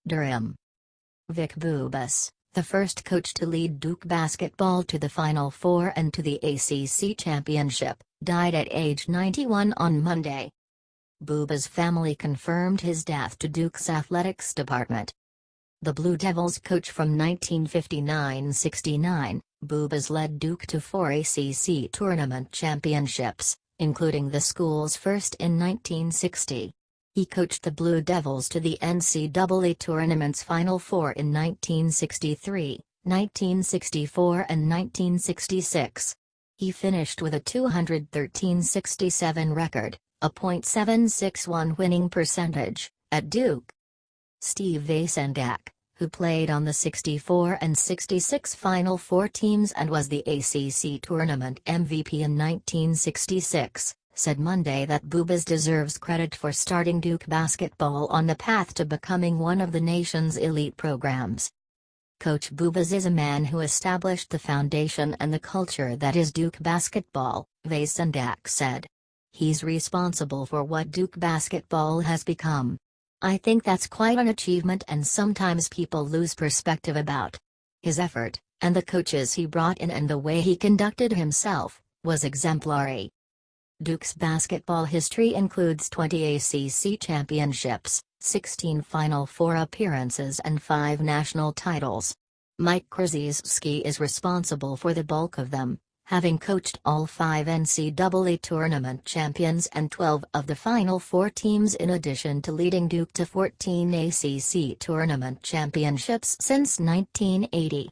DURHAM. Vic Bubas, the first coach to lead Duke basketball to the Final Four and to the ACC championship, died at age 91 on Monday. Bubas' family confirmed his death to Duke's athletics department. The Blue Devils coach from 1959-69, Bubas led Duke to 4 ACC tournament championships, including the school's first in 1960. He coached the Blue Devils to the NCAA tournament's Final Four in 1963, 1964 and 1966. He finished with a 213-67 record, a .761 winning percentage, at Duke. Steve Vacendak, who played on the 64 and 66 Final Four teams and was the ACC tournament MVP in 1966, said Monday that Bubas deserves credit for starting Duke basketball on the path to becoming one of the nation's elite programs. Coach Bubas is a man who established the foundation and the culture that is Duke basketball, Vacendak said. He's responsible for what Duke basketball has become. I think that's quite an achievement, and sometimes people lose perspective about his effort, and the coaches he brought in and the way he conducted himself was exemplary. Duke's basketball history includes 20 ACC championships, 16 Final Four appearances and 5 national titles. Mike Krzyzewski is responsible for the bulk of them, having coached all 5 NCAA tournament champions and 12 of the Final Four teams, in addition to leading Duke to 14 ACC tournament championships since 1980.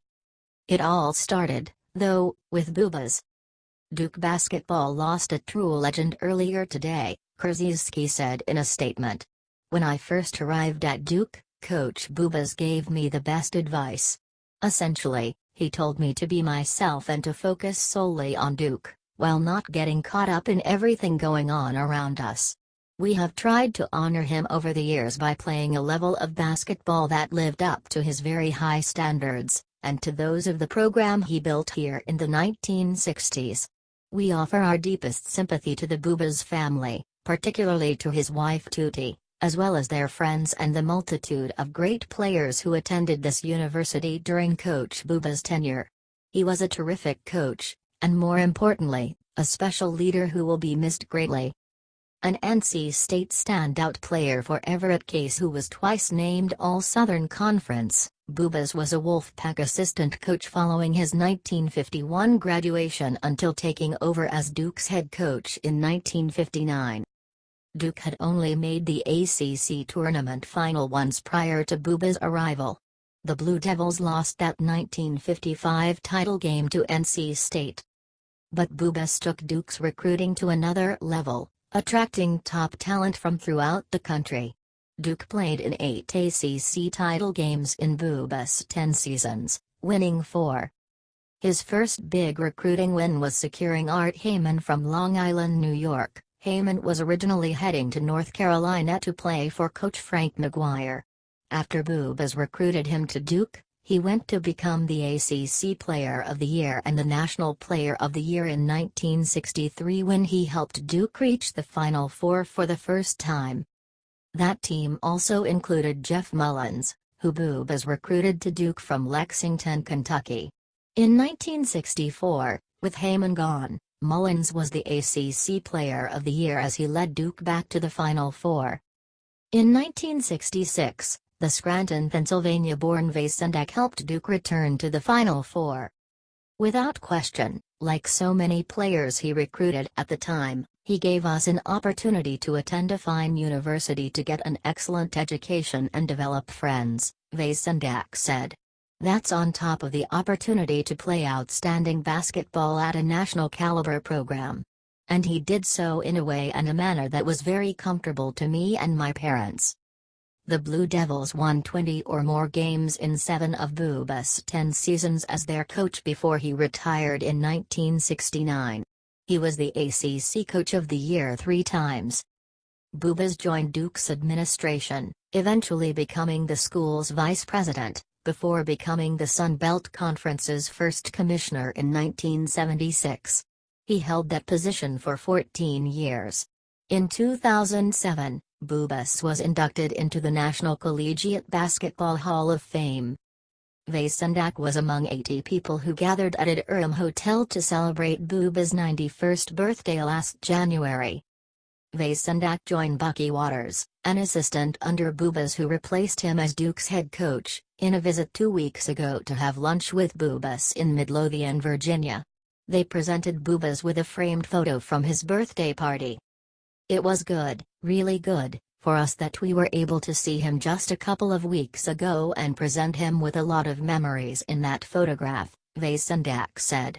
It all started, though, with Bubas. Duke basketball lost a true legend earlier today, Krzyzewski said in a statement. When I first arrived at Duke, Coach Bubas gave me the best advice. Essentially, he told me to be myself and to focus solely on Duke, while not getting caught up in everything going on around us. We have tried to honor him over the years by playing a level of basketball that lived up to his very high standards, and to those of the program he built here in the 1960s. We offer our deepest sympathy to the Bubas family, particularly to his wife Tuti, as well as their friends and the multitude of great players who attended this university during Coach Bubas' tenure. He was a terrific coach, and more importantly, a special leader who will be missed greatly. An NC State standout player for Everett Case who was twice named All-Southern Conference, Bubas was a Wolfpack assistant coach following his 1951 graduation until taking over as Duke's head coach in 1959. Duke had only made the ACC tournament final once prior to Bubas' arrival. The Blue Devils lost that 1955 title game to NC State. But Bubas took Duke's recruiting to another level, attracting top talent from throughout the country. Duke played in 8 ACC title games in Bubas' 10 seasons, winning 4. His first big recruiting win was securing Art Heyman from Long Island, New York. Heyman was originally heading to North Carolina to play for Coach Frank McGuire. After Bubas recruited him to Duke, he went to become the ACC Player of the Year and the National Player of the Year in 1963 when he helped Duke reach the Final Four for the first time. That team also included Jeff Mullins, who Bubas recruited to Duke from Lexington, Kentucky. In 1964, with Heyman gone, Mullins was the ACC Player of the Year as he led Duke back to the Final Four. In 1966, the Scranton, Pennsylvania-born Vacendak helped Duke return to the Final Four. Without question, like so many players he recruited at the time, he gave us an opportunity to attend a fine university to get an excellent education and develop friends, Vacendak said. That's on top of the opportunity to play outstanding basketball at a national caliber program. And he did so in a way and a manner that was very comfortable to me and my parents. The Blue Devils won 20 or more games in 7 of Bubas' 10 seasons as their coach before he retired in 1969. He was the ACC Coach of the Year 3 times. Bubas joined Duke's administration, eventually becoming the school's vice president, before becoming the Sun Belt Conference's first commissioner in 1976. He held that position for 14 years. In 2007, Bubas was inducted into the National Collegiate Basketball Hall of Fame. Vacendak was among 80 people who gathered at a DURHAM hotel to celebrate Bubas' 91st birthday last January. Vacendak joined Bucky Waters, an assistant under Bubas who replaced him as Duke's head coach, in a visit 2 weeks ago to have lunch with Bubas in Midlothian, Virginia. They presented Bubas with a framed photo from his birthday party. "It was good, really good, for us that we were able to see him just a couple of weeks ago and present him with a lot of memories in that photograph," Vacendak said.